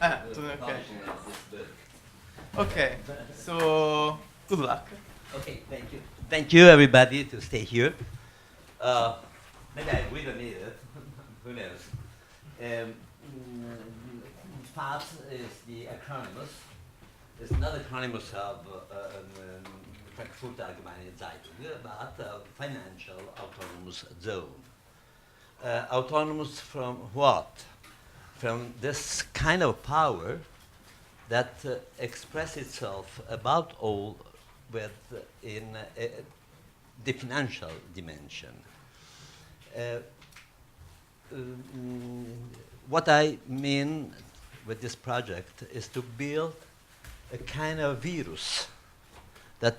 Okay. publishing of this book. Okay, so good luck. Okay, thank you. Thank you, everybody, to stay here. Maybe I really need it. Who knows? FAS is the acronymus. It's not acronymus of Frankfurter Allgemeine Zeitung, but financial autonomous zone. Autonomous from what? From this kind of power that expresses itself about all with in the financial dimension. What I mean with this project is to build a kind of virus that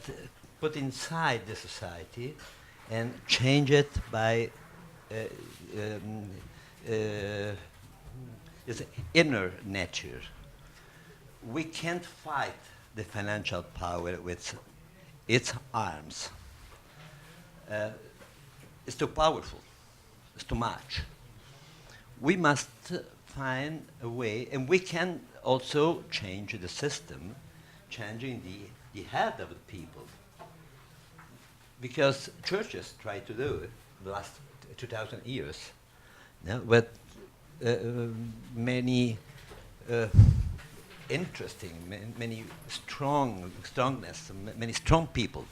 put inside the society and change it by its inner nature. We can't fight the financial power with its arms. It's too powerful. It's too much. We must find a way, and we can also change the system, changing the head of the people. Because churches try to do it the last 2,000 years, with many interesting, many strongness, many strong people.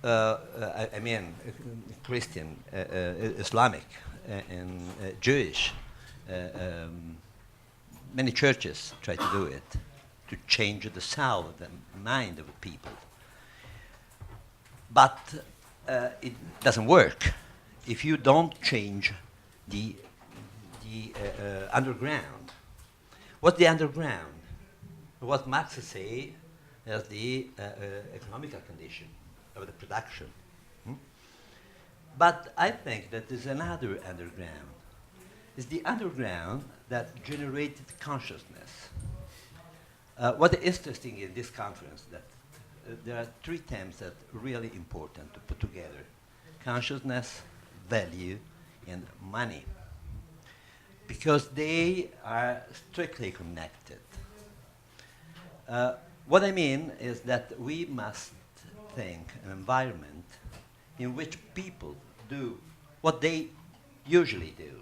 I mean, Christian, Islamic, and Jewish. Many churches try to do it, to change the soul of the mind of the people. But it doesn't work if you don't change the underground. What's the underground? What Marx say is the economical condition of the production. But I think that there's another underground. It's the underground that generated consciousness. What is interesting in this conference that there are three themes that are really important to put together: consciousness, value, and money, because they are strictly connected. What I mean is that we must think an environment in which people do what they usually do.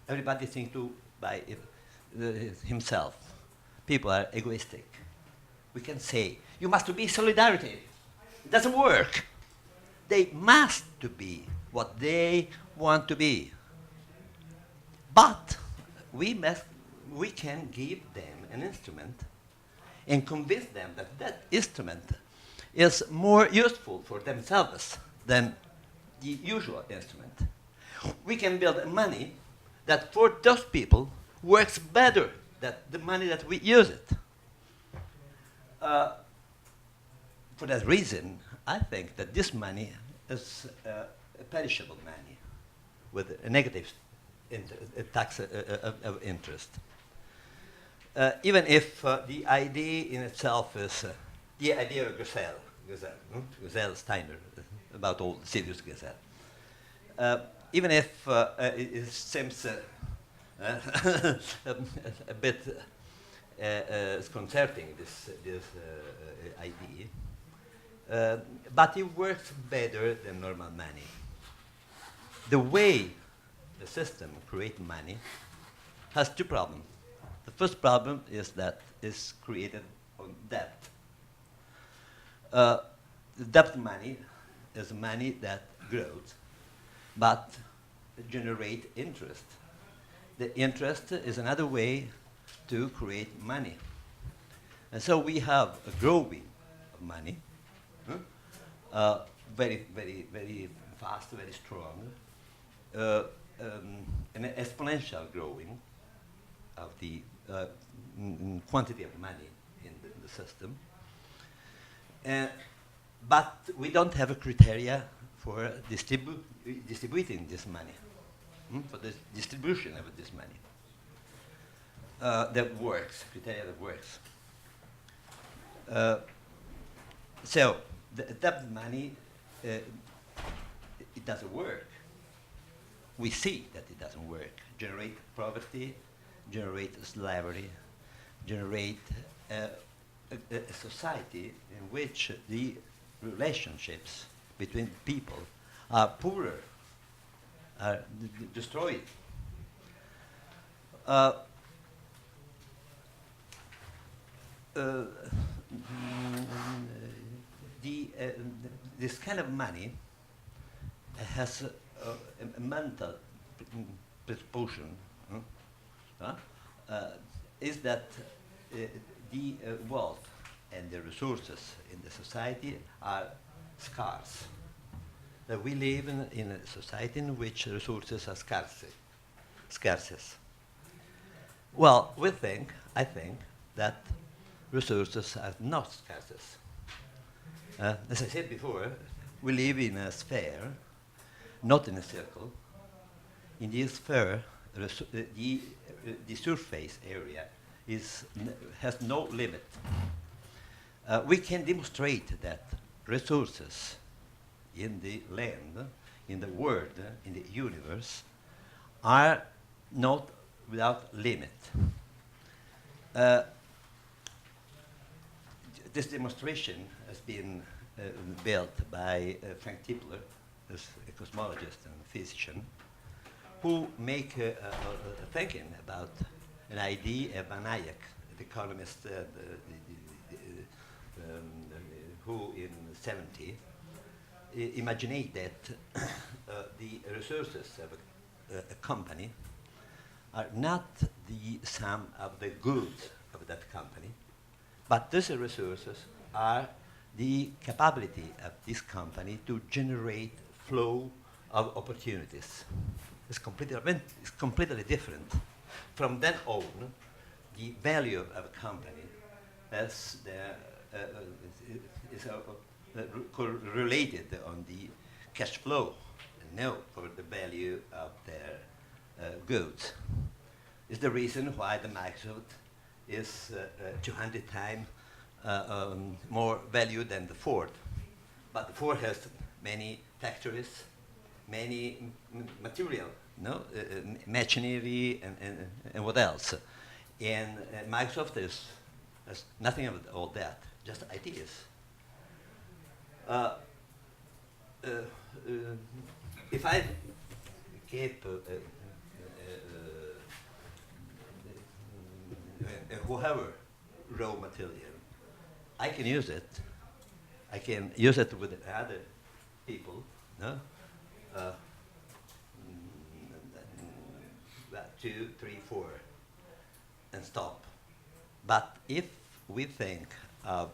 Everybody thinks to by himself. People are egoistic. We can say, you must be solidarity. It doesn't work. They must to be what they want to be. But we can give them an instrument and convince them that that instrument is more useful for themselves than the usual instrument. We can build money that for those people works better than the money that we use it. For that reason, I think that this money is a perishable money with a negative tax of interest. Even if the idea in itself is the idea of Gesell, Steiner, about all serious Gesell. Even if it seems a bit disconcerting, this idea, but it works better than normal money. The way the system creates money has two problems. The first problem is that it's created on debt. The debt money is money that grows, but generates interest. The interest is another way to create money. And so we have a growing of money, very, very, very fast, very strong, an exponential growing of the quantity of money in the system. But we don't have a criteria for distributing this money, for the distribution of this money that works, criteria that works. So that money, it doesn't work. We see that it doesn't work. Generate poverty, generate slavery, generate a society in which the relationships between people are poorer, are destroyed. This kind of money has a mental predisposition, is that the wealth and the resources in the society are scarce. That we live in a society in which resources are scarce. Well, I think that resources are not scarce. As I said before, we live in a sphere, not in a circle. In this sphere, the surface area has no limit. We can demonstrate that resources in the land, in the world, in the universe, are not without limit. This demonstration has been built by Frank Tipler, who's a cosmologist and physician, who make thinking about an idea of Van Eyck, the economist who in the 70s imagined that the resources of a company are not the sum of the goods of that company, but these resources are the capability of this company to generate flow of opportunities. It's completely different. From then on, the value of a company is correlated on the cash flow, and not for the value of their goods. It's the reason why the Microsoft is 200 times more value than the Ford. But the Ford has many factories, many material, machinery, and what else. And Microsoft has nothing of all that, just ideas. If I keep whoever raw material, I can use it. I can use it with other people, no? 2, 3, 4, and stop. But if we think of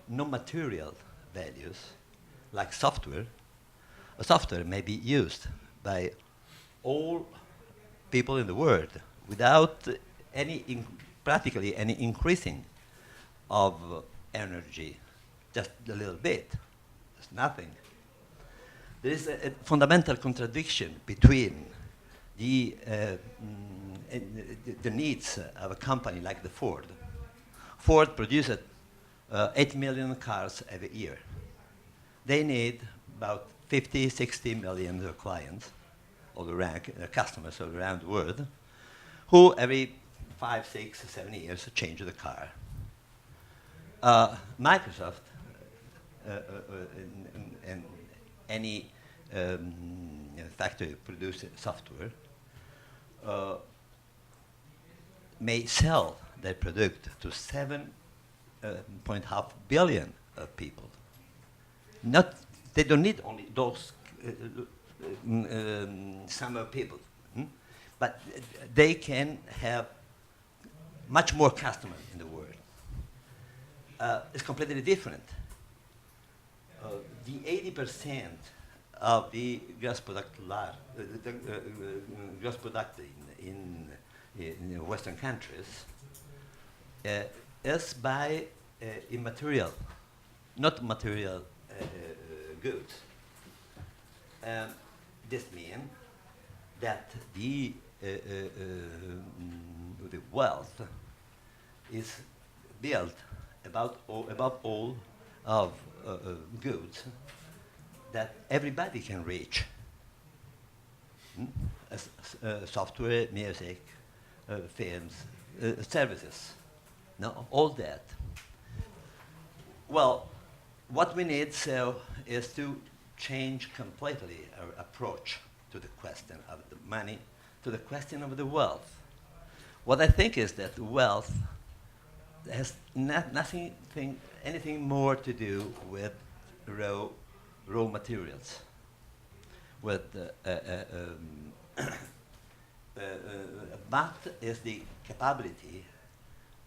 non-material values, like software, a software may be used by all people in the world without practically any increasing of energy, just a little bit. There's nothing. There is a fundamental contradiction between the needs of a company like the Ford. Ford produces 8 million cars every year. They need about 50, 60 million clients, all around, customers all around the world, who every 5, 6, 7 years change the car. Microsoft and any factory producing software may sell their product to 7.5 billion of people. They don't need only those some people, but they can have much more customers in the world. It's completely different. The 80% of the gross product in Western countries is by immaterial, not material goods. This means that the wealth is built above all of goods that everybody can reach. software, music, films, services. No, all that. Well, what we need so is to change completely our approach to the question of the money, to the question of the wealth. What I think is that wealth has anything more to do with raw materials, with but is the capability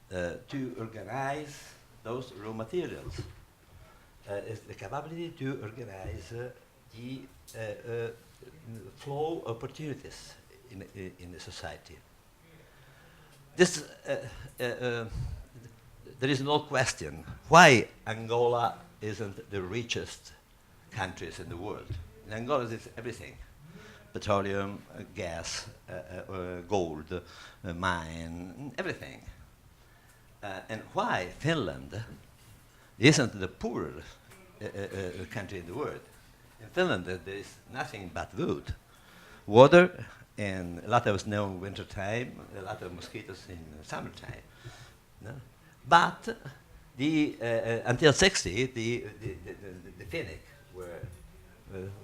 to organize those raw materials, is the capability to organize the flow of opportunities in the society. This, there is no question why Angola isn't the richest countries in the world. In Angola is everything: petroleum, gas, gold, mine, everything. And why Finland isn't the poorest country in the world? In Finland, there is nothing but wood, water, and a lot of snow in wintertime, a lot of mosquitoes in summertime. No? But until 60, the Finnish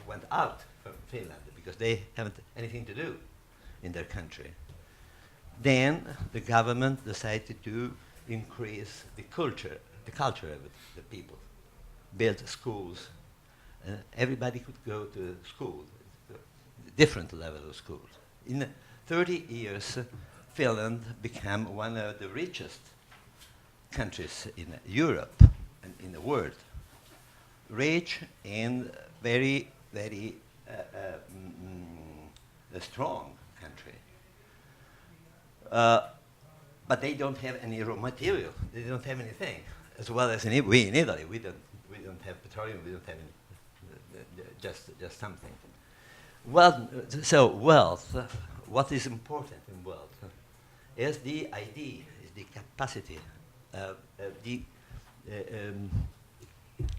went out from Finland because they haven't anything to do in their country. Then the government decided to increase the culture of the people, build schools. Everybody could go to school, different level of schools. In 30 years, Finland became one of the richest countries in Europe and in the world. Rich and very, very strong country. But they don't have any raw material. They don't have anything. As well as we in Italy, we don't have petroleum. We don't have any, just something. Well, so wealth. What is important in wealth is the idea, is the capacity, the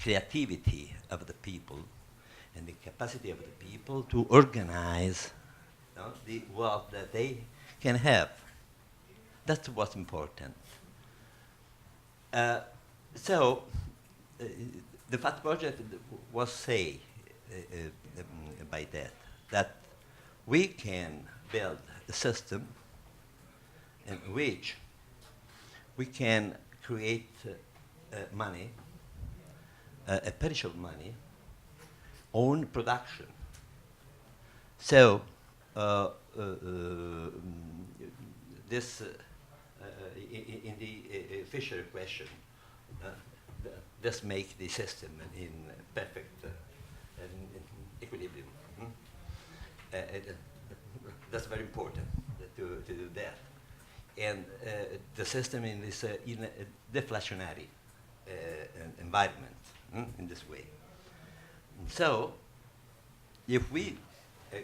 creativity of the people, and the capacity of the people to organize the wealth that they can have. That's what's important. So the FAT project was say by that we can build a system in which we can create money, a perishable money, own production. So this in the Fisher question, this makes the system in perfect equilibrium. That's very important to do that. And the system in this in a deflationary environment in this way. So, if we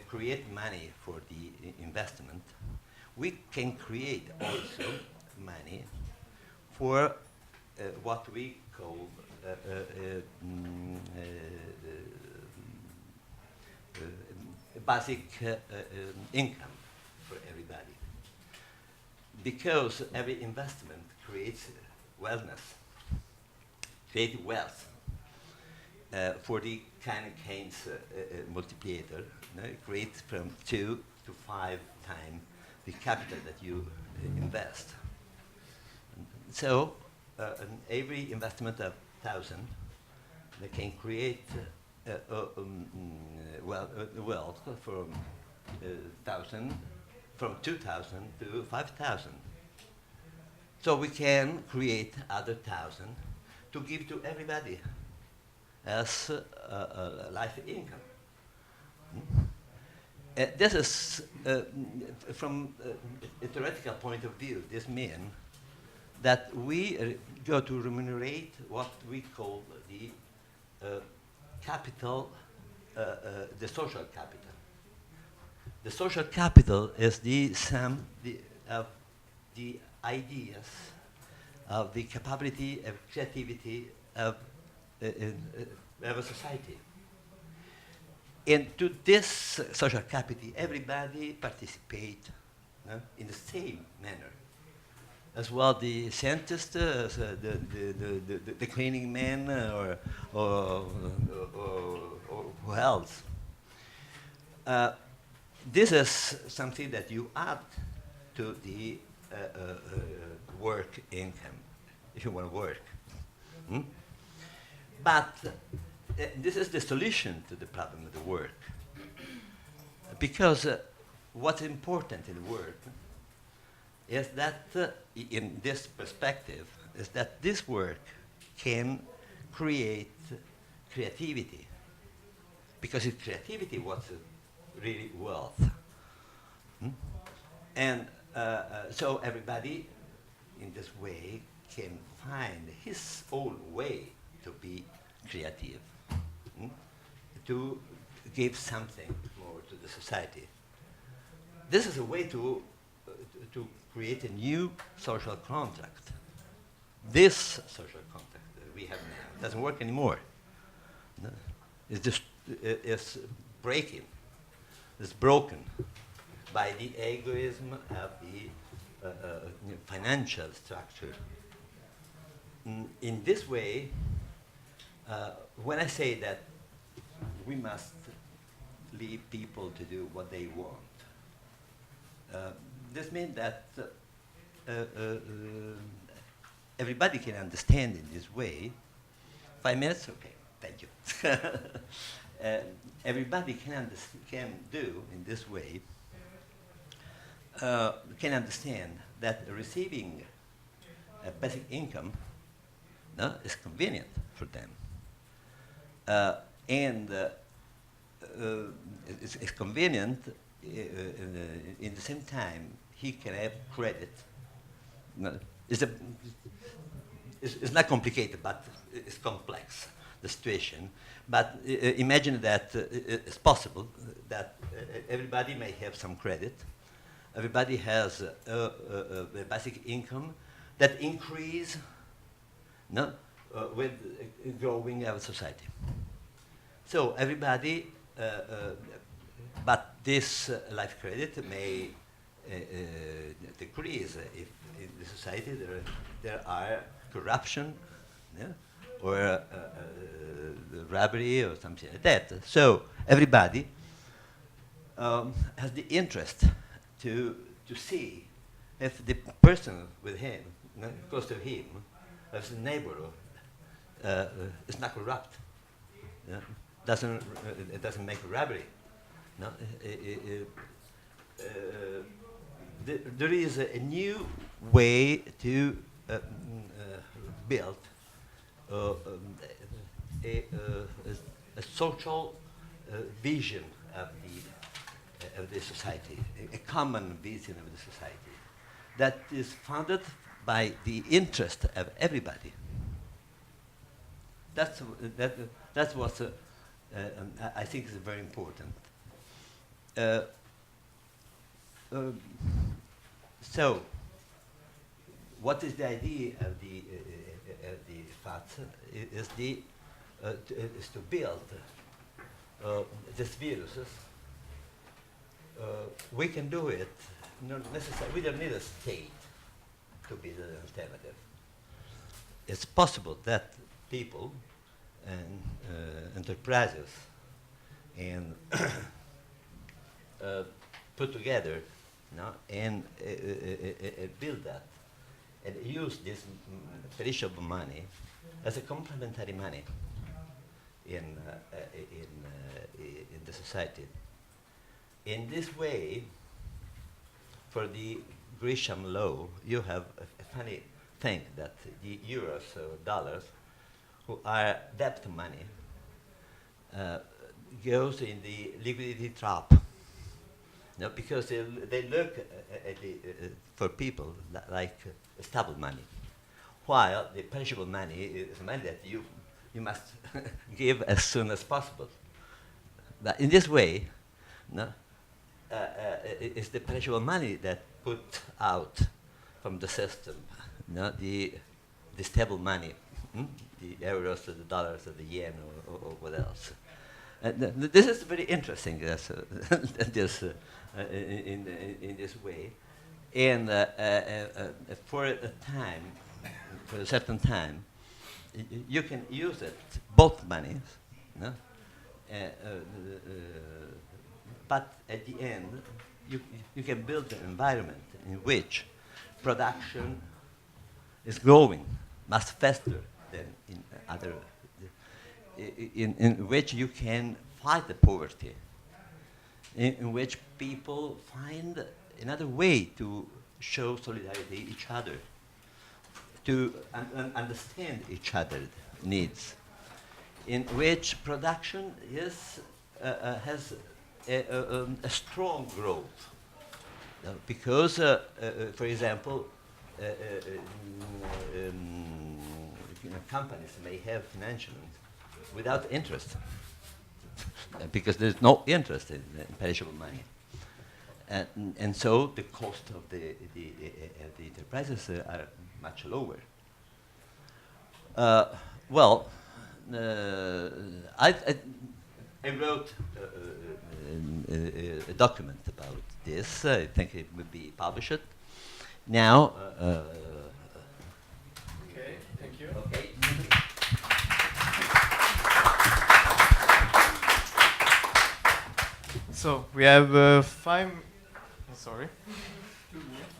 create money for the investment, we can create also money for what we call basic income for everybody. Because every investment creates wellness, creates wealth for the Keynes multiplier. It creates from 2 to 5 times the capital that you invest. So every investment of 1,000, they can create wealth from 1,000, from 2,000 to 5,000. So we can create other 1,000 to give to everybody as a life income. This is, from a theoretical point of view, this means that we go to remunerate what we call the capital, the social capital. The social capital is the sum of the ideas, of the capability, of creativity of a society. And to this social capital, everybody participate in the same manner. As well, the scientist, the cleaning man, or who else. This is something that you add to the work income, if you want to work. Hmm? But this is the solution to the problem of the work. Because what's important in work is that, in this perspective, is that this work can create creativity. Because it's creativity what's really wealth. Hmm? And so everybody in this way can find his own way to be creative, to give something more to the society. This is a way to create a new social contract. This social contract that we have now doesn't work anymore. No. It's just it's breaking. It's broken by the egoism of the financial structure. In this way, when I say that we must leave people to do what they want, this means that everybody can understand in this way. 5 minutes? Okay, thank you. Everybody can do in this way, can understand that receiving a basic income is convenient for them. And it's convenient in the same time he can have credit. It's not complicated, but it's complex, the situation. But imagine that it's possible that everybody may have some credit. Everybody has a basic income that increase with growing our society. So everybody, but this life credit may decrease if in the society there are corruption, or robbery or something like that. So everybody has the interest to see if the person with him, close to him, as a neighbor, is not corrupt. It doesn't make robbery. No? There is a new way to build a social vision of the society, a common vision of the society that is founded by the interest of everybody. That's what I think is very important. So, what is the idea of the FAT? Is to build these viruses. We can do it. Not necessarily. We don't need a state to be the alternative. It's possible that people and enterprises and put together, and build that, and use this perishable money as a complementary money in the society. In this way, for the Grisham law, you have a funny thing that the euros or dollars, who are debt money, goes in the liquidity trap. Because they look for people like stable money, while the perishable money is money that you must give as soon as possible. But in this way, it's the perishable money that put out from the system, the stable money, the euros or the dollars or the yen or what else. This is very interesting. This in this way, and for a time, for a certain time, you can use it, both monies, no? But at the end, you can build an environment in which production is growing much faster than in other, in which you can fight the poverty, in which people find another way to show solidarity each other, to understand each other's needs, in which production is, has a strong growth. Because, for example, companies may have financial without interest, because there's no interest in perishable money. And so the cost of the enterprises are much lower. Well, I wrote a document about this. I think it will be published. Now, Okay, thank you. okay. So we have 5. Sorry. 2 minutes.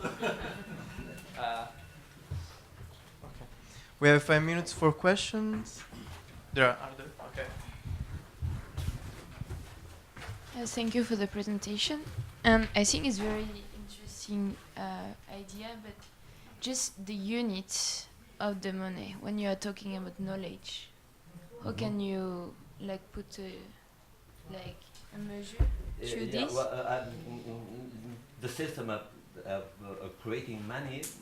Okay. We have 5 minutes for questions. Are there? Okay. Thank you for the presentation. I think it's very interesting idea, but just the unit of the money when you are talking about knowledge, how can you like put a measure to this? Well, the system of creating money is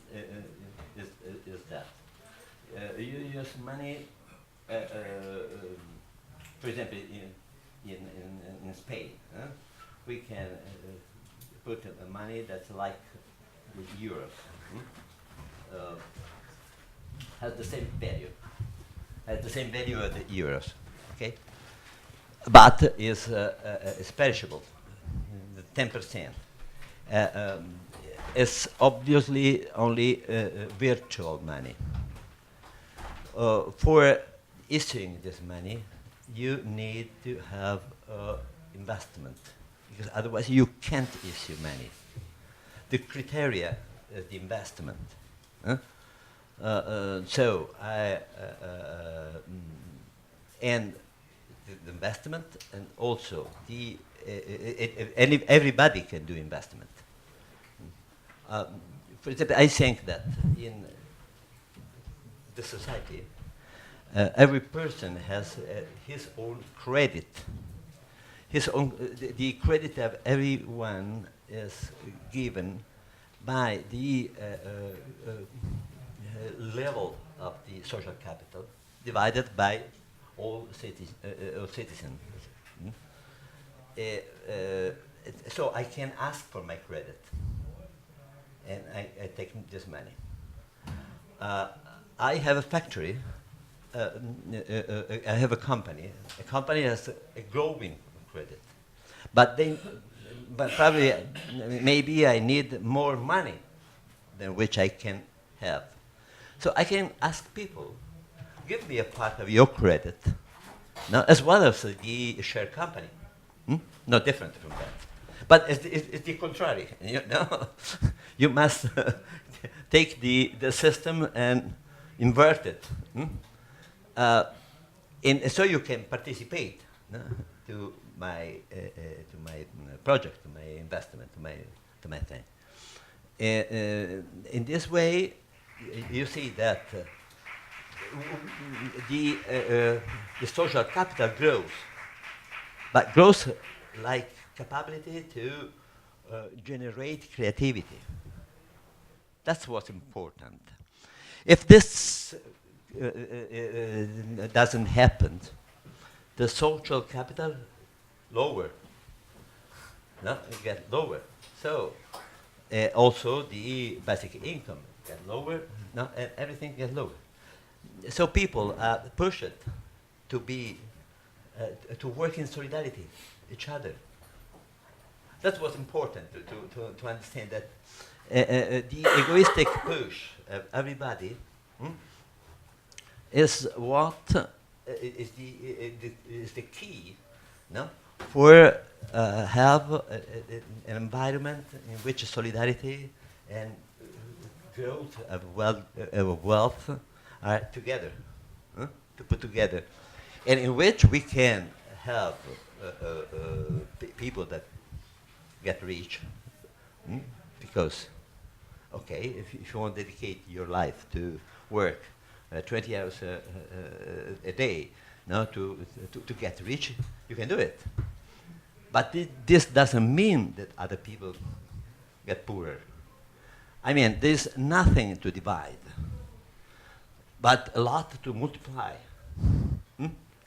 that you use money, for example, in Spain, we can put money that's like the euros, has the same value, as the euros, okay? But is perishable, 10%. It's obviously only virtual money. For issuing this money, you need to have investment, because otherwise you can't issue money. The criteria is the investment. So and the investment, and also the everybody can do investment. For example, I think that in the society, every person has his own credit. His own, the credit of everyone is given by the level of the social capital divided by all citizens. So I can ask for my credit, and I take this money. I have a factory. I have a company. A company has a growing credit, but probably maybe I need more money than which I can have. So I can ask people, give me a part of your credit, now, as well as the share company. No different from that. But it's the contrary. You know? You must take the system and invert it. So you can participate to my project, to my investment, to my thing. In this way, you see that the social capital grows, but grows like capability to generate creativity. That's what's important. If this doesn't happen, the social capital lower, get lower. So also the basic income get lower, and everything gets lower. So people are pushed to be to work in solidarity, each other. That was important to understand that the egoistic push of everybody is what is the key, no, for have an environment in which solidarity and growth of wealth are together, to put together, and in which we can help people that get rich, because, okay, if you want to dedicate your life to work 20 hours a day, no, to get rich, you can do it. But this doesn't mean that other people get poorer. I mean, there's nothing to divide, but a lot to multiply.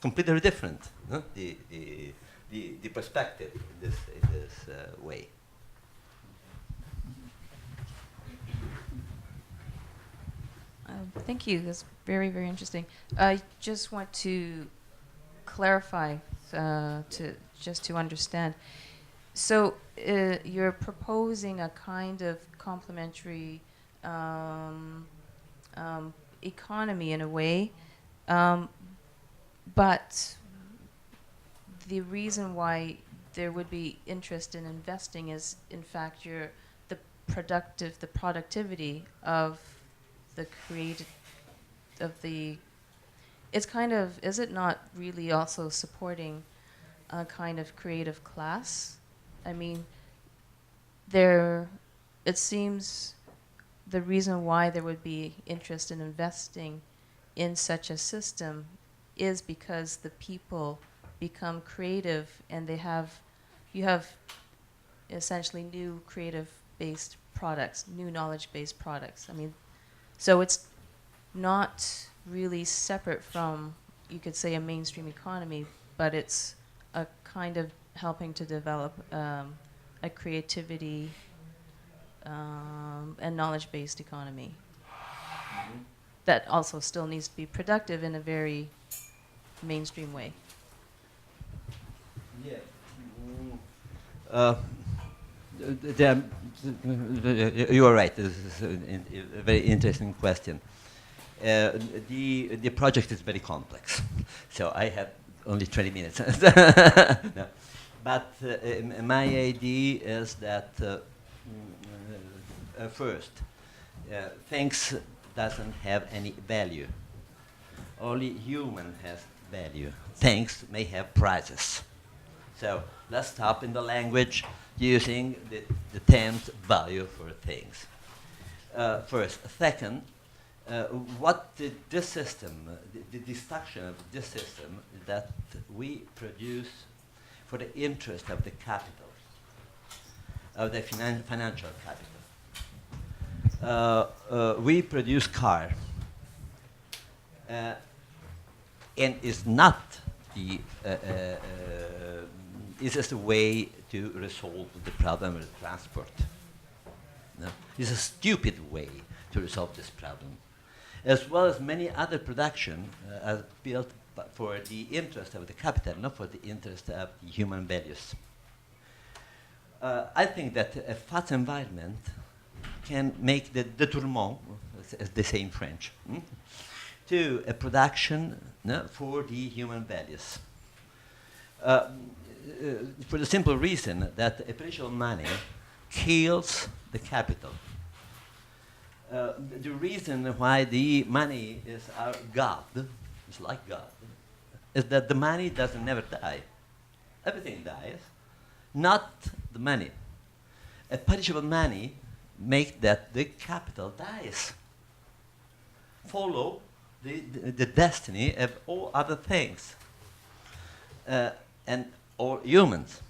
Completely different, no? The perspective in this way. Thank you. That's very, very interesting. I just want to clarify to understand. So you're proposing a kind of complementary economy in a way, but the reason why there would be interest in investing is, in fact, the productivity of the it's kind of, is it not really also supporting a kind of creative class? I mean, it seems the reason why there would be interest in investing in such a system is because the people become creative, and you have essentially new creative-based products, new knowledge-based products. I mean, so it's not really separate from, you could say, a mainstream economy, but it's a kind of helping to develop a creativity and knowledge-based economy that also still needs to be productive in a very mainstream way. Yeah. You are right. This is a very interesting question. The project is very complex, so I have only 20 minutes. No. But my idea is that first, things doesn't have any value. Only human has value. Things may have prices. So let's stop in the language using the terms value for things. First. Second, what this system, the destruction of this system that we produce for the interest of the capital, of the financial capital. We produce car, and it's not the it's just a way to resolve the problem of transport. No? It's a stupid way to resolve this problem, as well as many other production are built for the interest of the capital, not for the interest of the human values. I think that a fat environment can make the détournement, as they say in French, to a production for the human values. For the simple reason that a precious money kills the capital. The reason why the money is our God, it's like God, is that the money doesn't never die. Everything dies, not the money. A perishable money makes that the capital dies. Follow the destiny of all other things and all humans.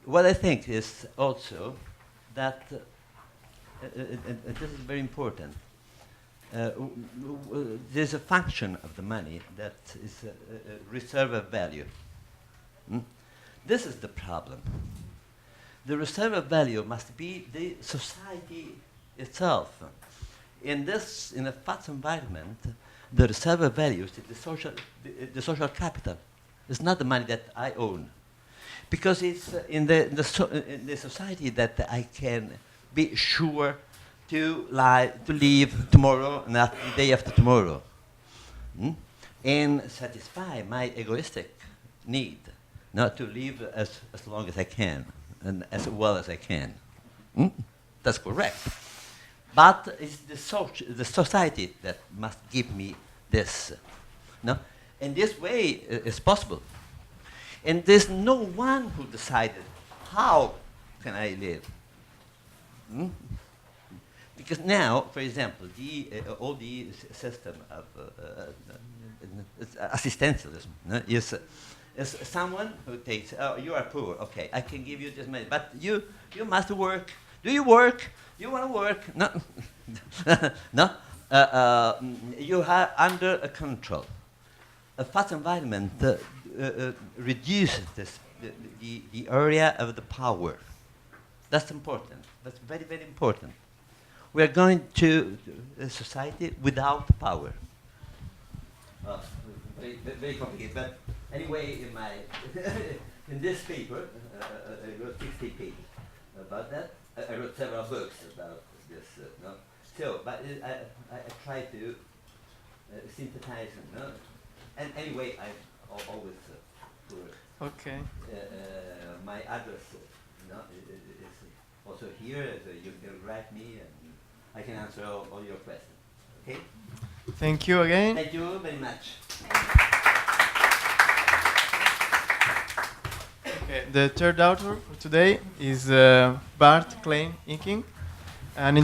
What I think is also that, and this is very important, there's a function of the money that is a reserve of value. This is the problem. The reserve of value must be the society itself. In a fast environment, the reserve values, the social capital. It's not the money that I own. Because it's in the society that I can be sure to live tomorrow and after the day after tomorrow. And satisfy my egoistic need, not to live as long as I can and as well as I can. That's correct. But it's the society that must give me this. No? And this way is possible. And there's no one who decided how can I live. Because now, for example, all the system of assistantialism is someone who takes, oh, you are poor, okay, I can give you this money, but you must work. Do you work? You want to work? No. No. You are under control. A fast environment reduces the area of the power. That's important. That's very, very important. We are going to a society without power. Very, very complicated. But anyway, in this paper, I wrote 60 pages about that. I wrote several books about this. No? So, but I try to synthesize them. No? And anyway, I always poor. Okay. My address is also here, so you can write me and I can answer all your questions. Okay? Thank you again. Thank you very much. Okay, the third author for today is Bart Klein Inking, an